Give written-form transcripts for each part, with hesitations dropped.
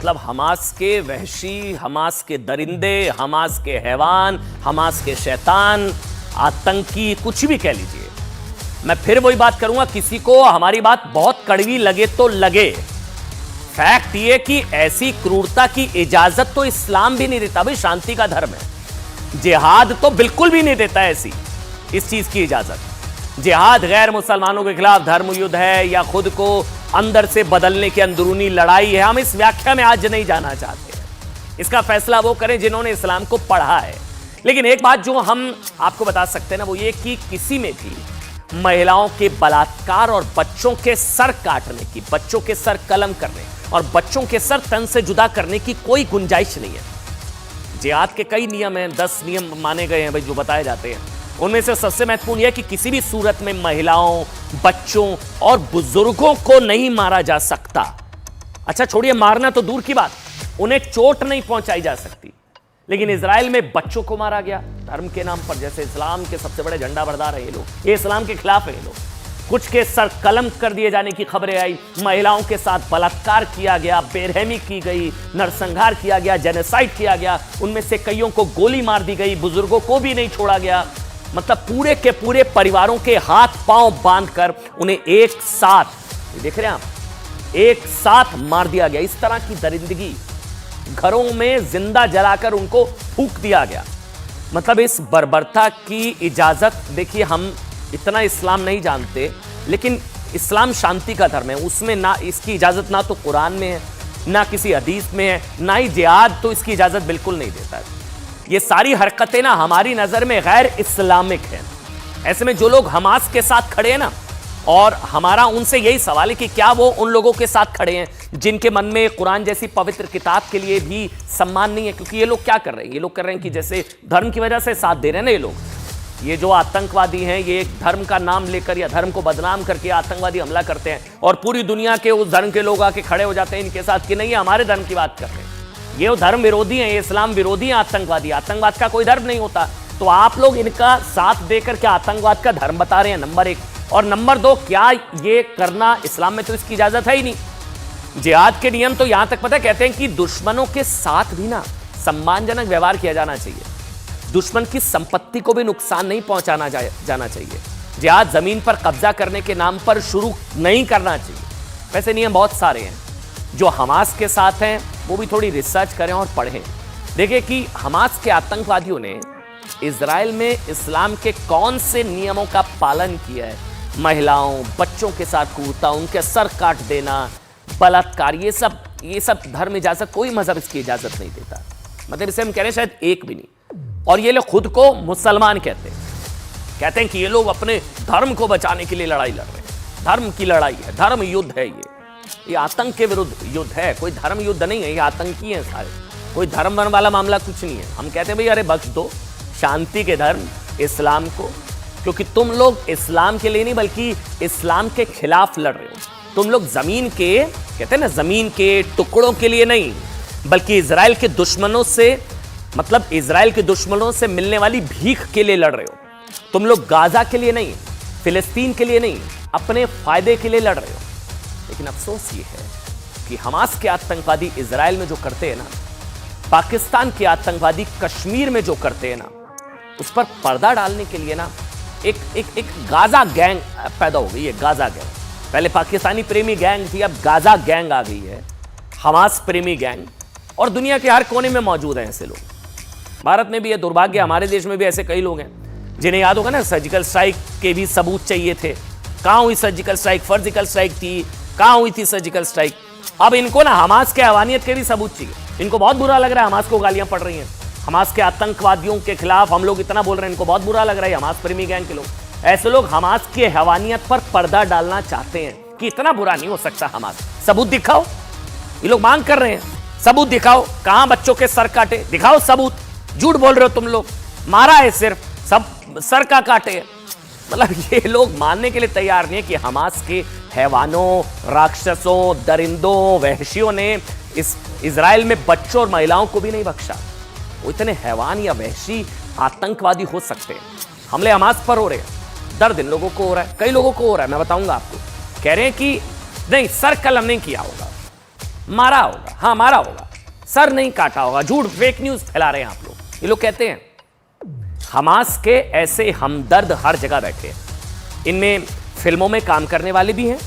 मतलब हमास के वहशी, हमास के दरिंदे, हमास के हैवान, हमास के शैतान, आतंकी, कुछ भी कह लीजिए। मैं फिर वही बात करूंगा, किसी को हमारी बात बहुत कड़वी लगे तो लगे, फैक्ट ये कि ऐसी क्रूरता की इजाजत तो इस्लाम भी नहीं देता। भाई शांति का धर्म है, जिहाद तो बिल्कुल भी नहीं देता ऐसी इस चीज की इजाजत। जिहाद गैर मुसलमानों के खिलाफ धर्म युद्ध है या खुद को अंदर से बदलने की अंदरूनी लड़ाई है, हम इस व्याख्या में आज नहीं जाना चाहते हैं। इसका फैसला वो करें जिन्होंने इस्लाम को पढ़ा है। लेकिन एक बात जो हम आपको बता सकते हैं ना, वो ये कि किसी में भी महिलाओं के बलात्कार और बच्चों के सर काटने की, बच्चों के सर कलम करने और बच्चों के सर तन से जुदा करने की कोई गुंजाइश नहीं है। जिहाद के कई नियम हैं, 10 नियम माने गए हैं भाई जो बताए जाते हैं। उनमें से सबसे महत्वपूर्ण यह कि किसी भी सूरत में महिलाओं, बच्चों और बुजुर्गों को नहीं मारा जा सकता। अच्छा छोड़िए मारना तो दूर की बात, उन्हें चोट नहीं पहुंचाई जा सकती। लेकिन इजराइल में बच्चों को मारा गया धर्म के नाम पर। जैसे इस्लाम के सबसे बड़े झंडा बरदार है ये लोग, ये इस्लाम के खिलाफ है ये लोग। कुछ के सर कलम कर दिए जाने की खबरें आई, महिलाओं के साथ बलात्कार किया गया, बेरहमी की गई, नरसंहार किया गया, जेनोसाइड किया गया, उनमें से कईयों को गोली मार दी गई, बुजुर्गों को भी नहीं छोड़ा गया। मतलब पूरे के पूरे परिवारों के हाथ पांव बांधकर उन्हें एक साथ, देख रहे हैं आप, एक साथ मार दिया गया। इस तरह की दरिंदगी, घरों में जिंदा जलाकर उनको फूंक दिया गया। मतलब इस बर्बरता की इजाजत, देखिए हम इतना इस्लाम नहीं जानते, लेकिन इस्लाम शांति का धर्म है, उसमें ना इसकी इजाजत ना तो कुरान में है, ना किसी हदीस में है, ना ही जिहाद तो इसकी इजाजत बिल्कुल नहीं देता है। ये सारी हरकतें ना हमारी नजर में गैर इस्लामिक हैं। ऐसे में जो लोग हमास के साथ खड़े हैं ना, और हमारा उनसे यही सवाल है कि क्या वो उन लोगों के साथ खड़े हैं जिनके मन में कुरान जैसी पवित्र किताब के लिए भी सम्मान नहीं है। क्योंकि ये लोग क्या कर रहे हैं, ये लोग कर रहे हैं कि जैसे धर्म की वजह से साथ दे रहे हैं ना ये लोग, ये जो आतंकवादी हैं, ये एक धर्म का नाम लेकर या धर्म को बदनाम करके आतंकवादी हमला करते हैं और पूरी दुनिया के उस धर्म के लोग आके खड़े हो जाते हैं इनके साथ कि नहीं ये हमारे धर्म की बात कर रहे हैं, ये धर्म विरोधी हैं, ये इस्लाम विरोधी हैं, आतंकवादी। आतंकवाद का कोई धर्म नहीं होता। तो आप लोग इनका साथ देकर क्या आतंकवाद का धर्म बता रहे हैं, नंबर 1। और नंबर 2, क्या ये करना इस्लाम में तो इसकी इजाजत है ही नहीं। जिहाद के नियम तो यहां तक पता है, कहते हैं कि दुश्मनों के साथ भी ना सम्मानजनक व्यवहार किया जाना चाहिए, दुश्मन की संपत्ति को भी नुकसान नहीं पहुंचाना जाना चाहिए। जिहाद जमीन पर कब्जा करने के नाम पर शुरू नहीं करना चाहिए। वैसे नियम बहुत सारे हैं। जो हमास के साथ हैं वो भी थोड़ी रिसर्च करें और पढ़ें, देखिए कि हमास के आतंकवादियों ने इजराइल में इस्लाम के कौन से नियमों का पालन किया है। महिलाओं, बच्चों के साथ क्रूरता, उनके सर काट देना, बलात्कार, ये सब धर्म इजाजत, कोई मजहब इसकी इजाजत नहीं देता। मतलब इसे हम कह रहे हैं शायद एक भी नहीं। और ये लोग खुद को मुसलमान कहते हैं कि ये लोग अपने धर्म को बचाने के लिए लड़ाई लड़ रहे हैं। धर्म की लड़ाई है, धर्म युद्ध है, ये आतंक के विरुद्ध युद्ध है, कोई धर्म युद्ध नहीं है। ये आतंकी हैं सारे, कोई धर्म वाला मामला कुछ नहीं है। हम कहते हैं भाई अरे बख्श दो शांति के धर्म इस्लाम को, क्योंकि तुम लोग इस्लाम के लिए नहीं बल्कि इस्लाम के खिलाफ लड़ रहे हो। तुम लोग जमीन के, कहते हैं ना, जमीन के टुकड़ों के लिए नहीं, बल्कि इजराइल के दुश्मनों से, मतलब इजराइल के दुश्मनों से मिलने वाली भीख के लिए लड़ रहे हो। तुम लोग गाजा के लिए नहीं, फिलिस्तीन के लिए नहीं, अपने फायदे के लिए लड़ रहे हो। लेकिन अफसोस ये है कि हमास के आतंकवादी इजराइल में जो करते हैं ना, पाकिस्तान के आतंकवादी कश्मीर में जो करते हैं ना, उस पर पर्दा डालने के लिए ना एक गाजा गैंग पैदा हो गई है। गाजा गैंग, पहले पाकिस्तानी प्रेमी गैंग थी, अब गाजा गैंग आ गई है, हमास प्रेमी गैंग। और दुनिया के हर कोने में मौजूद हैं ऐसे लोग। भारत में भी है दुर्भाग्य, हमारे देश में भी ऐसे कई लोग हैं जिन्हें याद होगा ना, सर्जिकल स्ट्राइक के भी सबूत चाहिए थे। कहां हुई सर्जिकल स्ट्राइक? फर्जिकल स्ट्राइक थी, कहां हुई थी सर्जिकल स्ट्राइक? अब इनको ना हमास के हवानियत के भी सबूत चाहिए। इनको बहुत बुरा लग रहा है, हमास को गालियां पड़ रही हैं, हमास के आतंकवादियों के खिलाफ हम लोग इतना बोल रहे हैं, इनको बहुत बुरा लग रहा है हमास प्रेमी गैंग के लोग। ऐसे लोग हमास की हवानियत पर पर्दा डालना चाहते हैं कि इतना बुरा नहीं हो सकता हमास। सबूत दिखाओ, ये लोग मांग कर रहे हैं, सबूत दिखाओ, कहां बच्चों के सर काटे, दिखाओ सबूत। झूठ बोल रहे हो तुम लोग, मारा है सिर्फ, सब सर का काटे। मतलब ये लोग मानने के लिए तैयार नहीं है कि हमास के हैवानों, राक्षसों, दरिंदों, वहशियों ने इस इजराइल में बच्चों और महिलाओं को भी नहीं बख्शा। वो इतने हैवान या वहशी आतंकवादी हो सकते हैं। हमले हमास पर हो रहे हैं, दर्द इन लोगों को हो रहा है, कई लोगों को हो रहा है, मैं बताऊंगा आपको। कह रहे हैं कि नहीं, सर कलम नहीं किया होगा, मारा होगा, हाँ मारा होगा, सर नहीं काटा होगा। झूठ, फेक न्यूज फैला रहे हैं आप लोग। ये लोग कहते हैं हमास के ऐसे हमदर्द हर जगह बैठे हैं। इनमें फिल्मों में काम करने वाले भी हैं,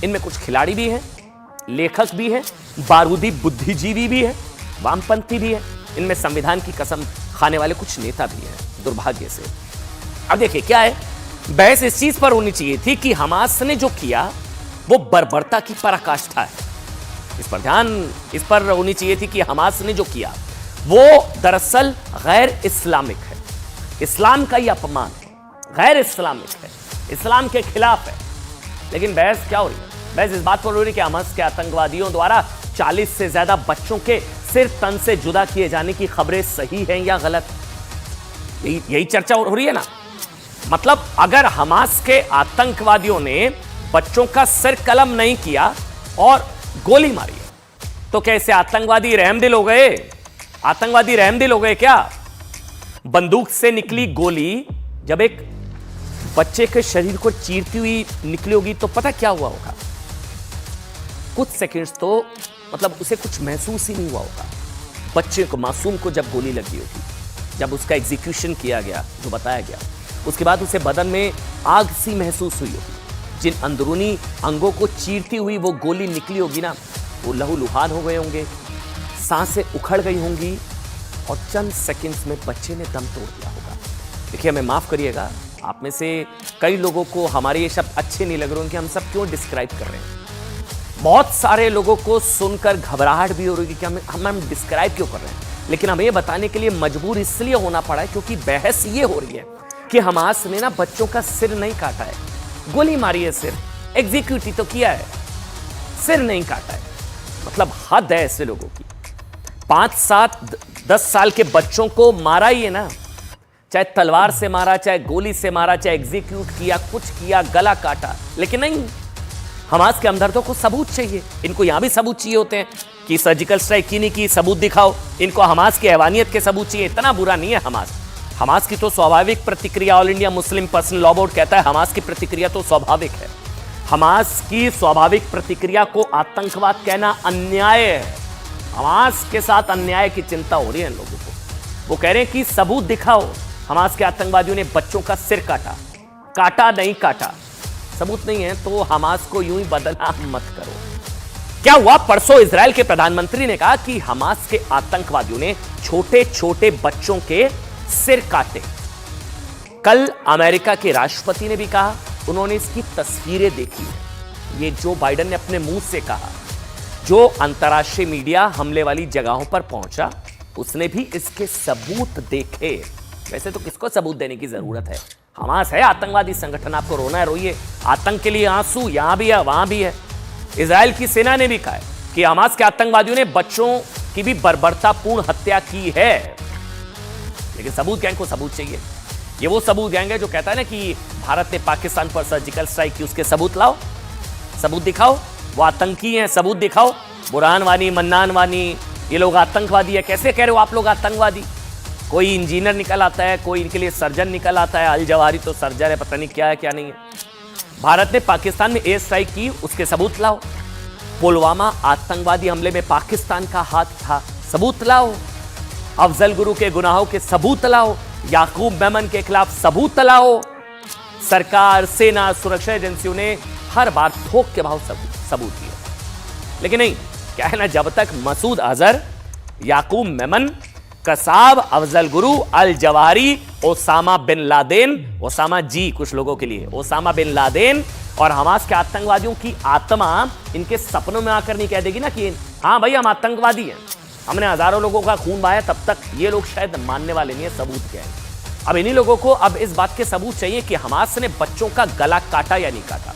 इनमें कुछ खिलाड़ी भी हैं, लेखक भी हैं, बारूदी बुद्धिजीवी भी हैं, वामपंथी भी हैं, इनमें संविधान की कसम खाने वाले कुछ नेता भी हैं, दुर्भाग्य से। अब देखिए क्या है, बहस इस चीज पर होनी चाहिए थी कि हमास ने जो किया वो बर्बरता की पराकाष्ठा है। इस पर होनी चाहिए थी कि हमास ने जो किया वो दरअसल गैर इस्लामिक है, इस्लाम का ही अपमान है, गैर इस्लामिक है, इस्लाम के खिलाफ है। लेकिन बहस क्या हो रही है? बहस इस बात पर हो रही है कि हमास के आतंकवादियों द्वारा 40 से ज्यादा बच्चों के सिर तन से जुदा किए जाने की खबरें सही हैं या गलत। यही चर्चा हो रही है ना। मतलब अगर हमास के आतंकवादियों ने बच्चों का सिर कलम नहीं किया और गोली मारी है, तो क्या इससे आतंकवादी रहमदिल हो गए? आतंकवादी रहमदिल हो गए क्या? बंदूक से निकली गोली जब एक बच्चे के शरीर को चीरती हुई निकली होगी तो पता क्या हुआ होगा? कुछ सेकंड्स तो मतलब उसे कुछ महसूस ही नहीं हुआ होगा। बच्चे को, मासूम को जब गोली लगी होगी, जब उसका एग्जीक्यूशन किया गया, जो बताया गया, उसके बाद उसे बदन में आग सी महसूस हुई होगी। जिन अंदरूनी अंगों को चीरती हुई वो गोली निकली होगी ना, वो लहूलुहान हो गए होंगे, सांसें उखड़ गई होंगी और चंद सेकंड्स में बच्चे ने दम तोड़ दिया होगा। देखिए, हमें माफ करिएगा, आप में से कई लोगों को हमारे ये शब्द अच्छे नहीं लग रहे होंगे, हम सब क्यों डिस्क्राइब कर रहे हैं। बहुत सारे लोगों को सुनकर घबराहट भी हो रही है कि हम डिस्क्राइब क्यों कर रहे हैं। लेकिन हमें ये बताने के लिए मजबूर इसलिए होना पड़ा है क्योंकि बहस ये हो रही है कि हमास ने ना बच्चों का सिर नहीं काटा है, गोली मारी है, सिर एग्जीक्यूट ही तो किया है, सिर नहीं काटा है। मतलब हद है ऐसे लोगों की। 5, 7, 10 साल के बच्चों को मारा ही है ना, चाहे तलवार से मारा, चाहे गोली से मारा, चाहे एग्जीक्यूट किया, कुछ किया, गला काटा। लेकिन नहीं, हमास के हमदर्दों को सबूत चाहिए। इनको यहां भी सबूत चाहिए होते हैं कि सर्जिकल स्ट्राइक की नहीं की, सबूत दिखाओ। इनको हमास की हैवानियत के सबूत चाहिए। इतना बुरा नहीं है हमास। हमास की तो स्वाभाविक प्रतिक्रिया, all India Muslim personal law board कहता है हमास की प्रतिक्रिया तो स्वाभाविक है। हमास की स्वाभाविक प्रतिक्रिया को आतंकवाद कहना अन्याय है। हमास के साथ अन्याय की चिंता हो रही है लोगों को। वो कह रहे हैं कि सबूत दिखाओ, हमास के आतंकवादियों ने बच्चों का सिर काटा। काटा नहीं काटा, सबूत नहीं है तो हमास को यूं ही बदनाम मत करो। क्या हुआ? परसों इजराइल के प्रधानमंत्री ने कहा कि हमास के आतंकवादियों ने छोटे छोटे बच्चों के सिर काटे। कल अमेरिका के राष्ट्रपति ने भी कहा, उन्होंने इसकी तस्वीरें देखी। ये जो बाइडेन ने अपने मुंह से कहा, जो अंतर्राष्ट्रीय मीडिया हमले वाली जगहों पर पहुंचा, उसने भी इसके सबूत देखे। वैसे तो किसको सबूत देने की जरूरत है? हमास है आतंकवादी संगठन, आपको रोना है रोइए। आतंक के लिए आंसू यहां भी है, वहां भी है। इजराइल की सेना ने भी कहा है कि हमास के आतंकवादियों ने बच्चों की भी बर्बरतापूर्ण हत्या की है। लेकिन सबूत गैंग को सबूत चाहिए। ये वो सबूत गैंग है जो कहता है ना कि भारत ने पाकिस्तान पर सर्जिकल स्ट्राइक की, उसके सबूत लाओ, सबूत दिखाओ। वो आतंकी हैं, सबूत दिखाओ। बुरहान वानी, मन्नान वानी, ये लोग आतंकवादी है। कैसे कह रहे हो आप लोग आतंकवादी? कोई इंजीनियर निकल आता है, कोई इनके लिए सर्जन निकल आता है। अल जवाहरी तो सर्जन है, पता नहीं क्या है क्या नहीं है। भारत ने पाकिस्तान में एयर स्ट्राइक की, उसके सबूत लाओ। पुलवामा आतंकवादी हमले में पाकिस्तान का हाथ था, सबूत लाओ। अफजल गुरु के गुनाहों के सबूत लाओ। याकूब मेमन के खिलाफ सबूत लाओ। सरकार, सेना, सुरक्षा एजेंसियों ने हर बार थोक के भाव सबूत दिए। लेकिन नहीं, क्या है ना, जब तक मसूद अजहर, याकूब Memon, Kasab, Afzal Guru, Al Zawahiri, Osama bin Laden, Osama ji कुछ लोगों के लिए, ओसामा बिन लादेन और हमास के आतंकवादियों की आत्मा इनके सपनों में आकर नहीं कह देगी ना कि हाँ भाई हम आतंकवादी हैं, हमने हजारों लोगों का खून बहाया, तब तक ये लोग शायद मानने वाले नहीं है। सबूत क्या है? अब इन्हीं लोगों को अब इस बात के सबूत चाहिए कि हमास ने बच्चों का गला काटा या नहीं काटा।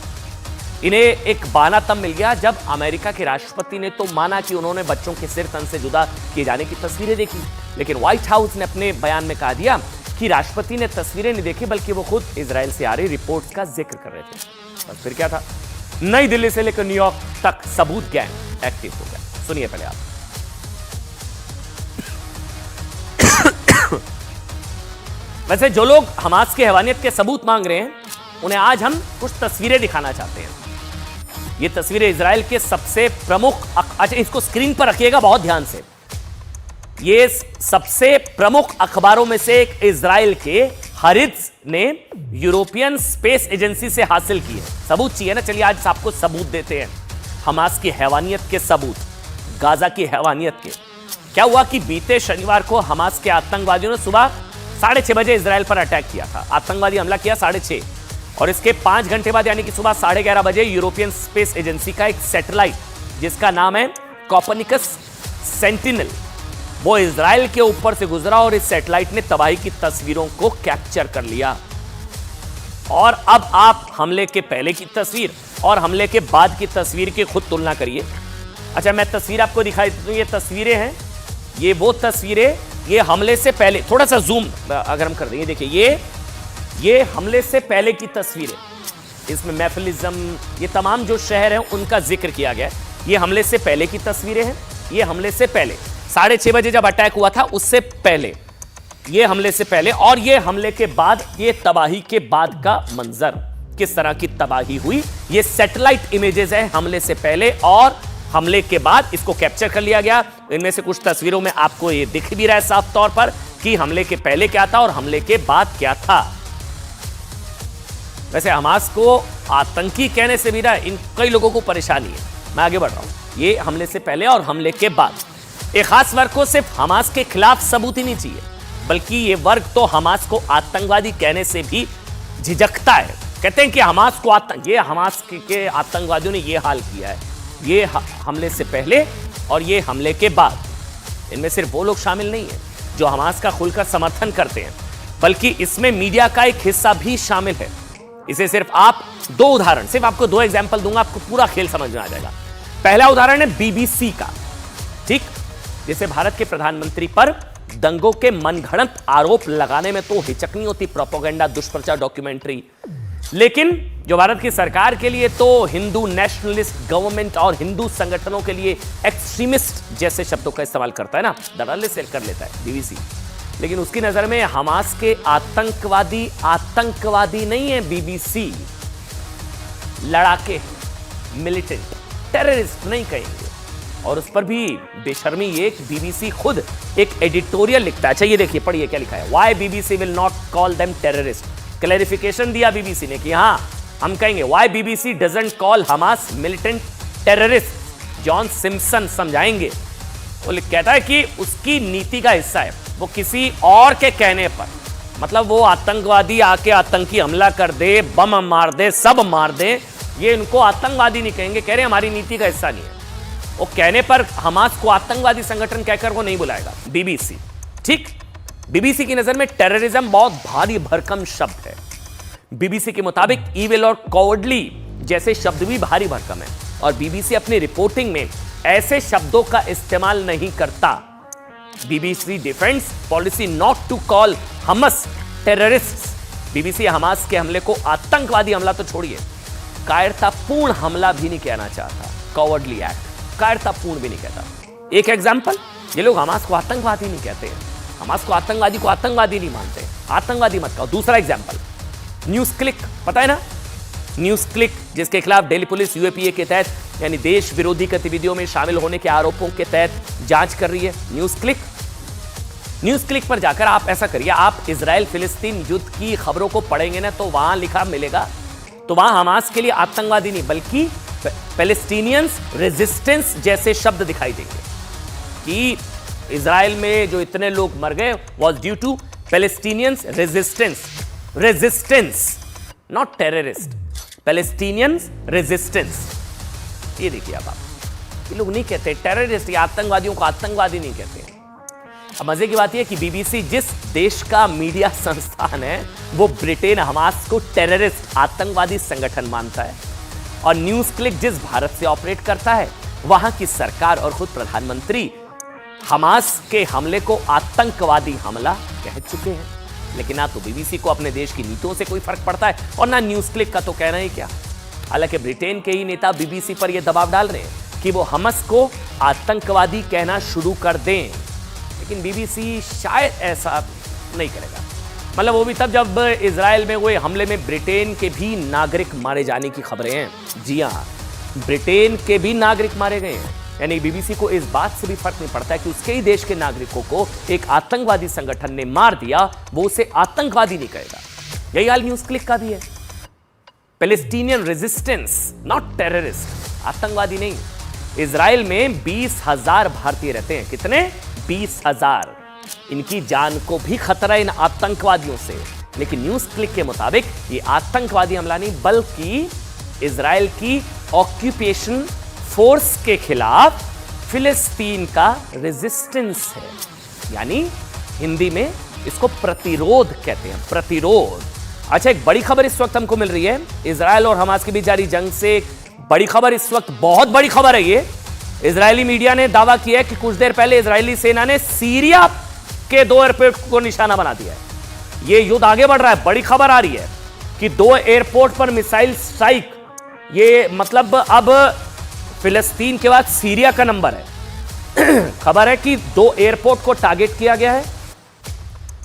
इन्हें एक बहाना तब मिल गया जब अमेरिका के राष्ट्रपति ने तो माना कि उन्होंने बच्चों के सिर तन से जुदा किए जाने की तस्वीरें देखी, लेकिन व्हाइट हाउस ने अपने बयान में कहा दिया कि राष्ट्रपति ने तस्वीरें नहीं देखी बल्कि वो खुद इजराइल से आ रही रिपोर्ट्स का जिक्र कर रहे थे। बस फिर क्या था? नई दिल्ली से लेकर न्यूयॉर्क तक सबूत गैंग एक्टिव हो गया। सुनिए पहले आप। वैसे जो लोग हमास की हैवानियत के सबूत मांग रहे हैं, उन्हें आज हम कुछ तस्वीरें दिखाना चाहते हैं। ये तस्वीरें इजराइल के सबसे प्रमुख अच्छा इसको स्क्रीन पर रखिएगा बहुत ध्यान से। ये सबसे प्रमुख अखबारों में से एक इजराइल के हरित्ज ने यूरोपियन स्पेस एजेंसी से हासिल की है। सबूत चाहिए ना, चलिए आज आपको सबूत देते हैं, हमास की हैवानियत के सबूत, गाजा की हैवानियत के। क्या हुआ कि बीते शनिवार को हमास के आतंकवादियों ने सुबह 6:30 बजे इजराइल पर अटैक किया था। आतंकवादी हमला किया 6:30 और इसके 5 घंटे बाद यानी कि सुबह 11:30 बजे यूरोपियन स्पेस एजेंसी का एक सैटेलाइट जिसका नाम है कोपर्निकस सेंटिनल, वो इजराइल के ऊपर से गुजरा और इस सैटेलाइट ने तबाही की तस्वीरों को कैप्चर कर लिया। और अब आप हमले के पहले की तस्वीर और हमले के बाद की तस्वीर की खुद तुलना करिए। अच्छा, मैं तस्वीर आपको दिखाई देता हूं, ये तस्वीरें हैं, ये वो तस्वीरें, ये हमले से पहले, थोड़ा सा जूम अगर हम कर देंगे, देखिए ये हमले से पहले की तस्वीरें, इसमें महफिलिज्म, ये तमाम जो शहर हैं उनका जिक्र किया गया है। ये हमले से पहले की तस्वीरें हैं, ये हमले से पहले 6:30 बजे जब अटैक हुआ था उससे पहले, ये हमले से पहले, और ये हमले के बाद, ये तबाही के बाद का मंजर, किस तरह की तबाही हुई। ये सैटेलाइट इमेजेस हैं हमले से पहले और हमले के बाद, इसको कैप्चर कर लिया गया। इनमें से कुछ तस्वीरों में आपको ये दिख भी रहा है साफ तौर पर कि हमले के पहले क्या था और हमले के बाद क्या था। वैसे हमास को आतंकी कहने से भी ना इन कई लोगों को परेशानी है। मैं आगे बढ़ रहा हूं, ये हमले से पहले और हमले के बाद। एक खास वर्ग को सिर्फ हमास के खिलाफ सबूत ही नहीं चाहिए, बल्कि ये वर्ग तो हमास को आतंकवादी कहने से भी झिझकता है। कहते हैं कि हमास को हमास के आतंकवादियों ने ये हाल किया है, ये हमले से पहले और ये हमले के बाद। इनमें सिर्फ वो लोग शामिल नहीं है जो हमास का खुलकर समर्थन करते हैं, बल्कि इसमें मीडिया का एक हिस्सा भी शामिल है। इसे सिर्फ आप दो उदाहरण, सिर्फ आपको 2 एग्जाम्पल दूंगा, आपको पूरा खेल समझ में आ जाएगा। पहला उदाहरण है बीबीसी का, ठीक, जिसे भारत के प्रधानमंत्री पर दंगों के मनगढ़ंत आरोप लगाने में तो हिचक नहीं होती, प्रोपेगेंडा, दुष्प्रचार डॉक्यूमेंट्री, लेकिन जो भारत की सरकार के लिए तो हिंदू नेशनलिस्ट गवर्नमेंट और हिंदू संगठनों के लिए एक्सट्रीमिस्ट जैसे शब्दों का इस्तेमाल करता है ना, दलाली से कर लेता है बीबीसी। लेकिन उसकी नजर में हमास के आतंकवादी नहीं है बीबीसी, लड़ाके, मिलिटेंट, टेररिस्ट नहीं कहेंगे। और उस पर भी बेशर्मी ये कि बीबीसी खुद एक एडिटोरियल लिखता है। अच्छा ये देखिए, पढ़िए क्या लिखा है, why BBC will not call them terrorist. Clarification दिया बीबीसी ने कि हाँ हम कहेंगे, why BBC doesn't call Hamas militant terrorist. John Simpson समझाएंगे, वो कहता है कि उसकी नीति का हिस्सा है, वो किसी और के कहने पर, मतलब वो आतंकवादी आके आतंकी हमला कर दे, बम मार दे, सब मार दे, ये इनको आतंकवादी नहीं कहेंगे, कह रहे हमारी नीति का हिस्सा नहीं है। वो कहने पर हमास को आतंकवादी संगठन कहकर वो नहीं बुलाएगा बीबीसी, ठीक। बीबीसी की नजर में टेररिज्म बहुत भारी भरकम शब्द है। बीबीसी के मुताबिक ईविल और कॉवर्डली जैसे शब्द भी भारी भरकम है, और बीबीसी अपनी रिपोर्टिंग में ऐसे शब्दों का इस्तेमाल नहीं करता। BBC defends policy not to call Hamas terrorists. BBC Hamas के हमले को आतंकवादी हमला तो छोड़िए, कायरतापूर्ण हमला भी नहीं कहना चाहता, कॉवर्डली एक्ट, कायरतापूर्ण भी नहीं कहता। एक एग्जांपल, ये लोग हमास को आतंकवादी नहीं कहते हैं, हमास को आतंकवादी नहीं मानते, आतंकवादी मत कहो। दूसरा एग्जांपल, न्यूज क्लिक, पता है ना, न्यूज क्लिक जिसके खिलाफ दिल्ली पुलिस यूएपीए के तहत यानी देश विरोधी गतिविधियों में शामिल होने के आरोपों के तहत जांच कर रही है। न्यूज क्लिक पर जाकर आप ऐसा करिए, आप इजराइल फिलिस्तीन युद्ध की खबरों को पढ़ेंगे ना, तो वहां लिखा मिलेगा, तो वहां हमास के लिए आतंकवादी नहीं बल्कि पैलेस्टीनियंस रेजिस्टेंस जैसे शब्द दिखाई देंगे कि इजराइल में जो इतने लोग मर गए was due to Palestinians resistance, not terrorist, Palestinians resistance. ये देखिए अब आप, ये लोग नहीं कहते टेररिस्ट या आतंकवादियों को आतंकवादी नहीं कहते। अब मजे की बात यह कि बीबीसी जिस देश का मीडिया संस्थान है वो ब्रिटेन हमास को टेररिस्ट आतंकवादी संगठन मानता है, और न्यूज क्लिक जिस भारत से ऑपरेट करता है वहां की सरकार और खुद प्रधानमंत्री हमास के हमले को आतंकवादी हमला कह चुके हैं। लेकिन ना तो बीबीसी को अपने देश की नीतियों से कोई फर्क पड़ता है और ना न्यूज क्लिक का तो कहना ही क्या। हालांकि ब्रिटेन के ही नेता बीबीसी पर यह दबाव डाल रहे हैं कि वो हमास को आतंकवादी कहना शुरू कर दें, लेकिन बीबीसी शायद ऐसा नहीं करेगा। मतलब वो भी तब जब इजराइल में हुए हमले में ब्रिटेन के भी नागरिक मारे जाने की खबरें हैं। जी हाँ, ब्रिटेन के भी नागरिक मारे गए हैं। यानी बीबीसी को इस बात से भी फर्क नहीं पड़ता है कि उसके ही देश के नागरिकों को एक आतंकवादी संगठन ने मार दिया, वो उसे आतंकवादी नहीं कहेगा। यही हाल न्यूज क्लिक का भी है। पैलेस्टीनियन रेजिस्टेंस नॉट टेररिस्ट, आतंकवादी नहीं। इजराइल में 20,000 भारतीय रहते हैं। कितने? 20,000। इनकी जान को भी खतरा है इन आतंकवादियों से। लेकिन न्यूज क्लिक के मुताबिक ये आतंकवादी हमला नहीं, बल्कि इजराइल की ऑक्यूपेशन फोर्स के खिलाफ फिलिस्तीन का रेजिस्टेंस है। यानी हिंदी में इसको प्रतिरोध कहते हैं, प्रतिरोध। अच्छा, एक बड़ी खबर इस वक्त हमको मिल रही है। इजराइल और हमास के बीच जारी जंग से बड़ी खबर इस वक्त, बहुत बड़ी खबर है ये। इजरायली मीडिया ने दावा किया है कि कुछ देर पहले इजरायली सेना ने सीरिया के 2 एयरपोर्ट को निशाना बना दिया है। ये युद्ध आगे बढ़ रहा है। बड़ी खबर आ रही है कि 2 एयरपोर्ट पर मिसाइल स्ट्राइक। ये मतलब अब फिलिस्तीन के बाद सीरिया का नंबर है। खबर है कि 2 एयरपोर्ट को टारगेट किया गया है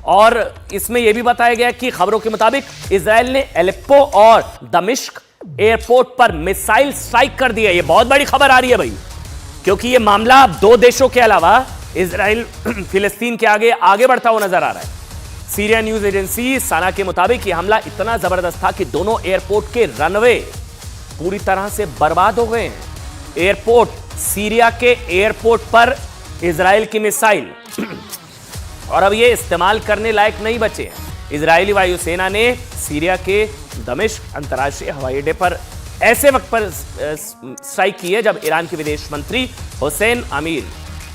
और इसमें यह भी बताया गया कि खबरों के मुताबिक इजराइल ने एलेप्पो और दमिश्क एयरपोर्ट पर मिसाइल स्ट्राइक कर दिया। यह बहुत बड़ी खबर आ रही है भाई, क्योंकि यह मामला 2 देशों के अलावा इजराइल फिलिस्तीन के आगे बढ़ता हुआ नजर आ रहा है। सीरिया न्यूज एजेंसी साना के मुताबिक यह हमला इतना जबरदस्त था कि दोनों एयरपोर्ट के रनवे पूरी तरह से बर्बाद हो गए हैं। एयरपोर्ट, सीरिया के एयरपोर्ट पर इजराइल की मिसाइल और अब ये इस्तेमाल करने लायक नहीं बचे हैं। इजरायली वायुसेना ने सीरिया के दमिश्क अंतर्राष्ट्रीय हवाई अड्डे पर ऐसे वक्त पर स्ट्राइक की है जब ईरान के विदेश मंत्री हुसैन अमीर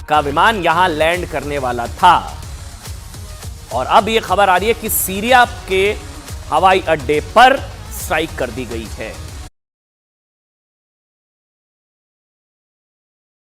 का विमान यहां लैंड करने वाला था। और अब यह खबर आ रही है कि सीरिया के हवाई अड्डे पर स्ट्राइक कर दी गई है।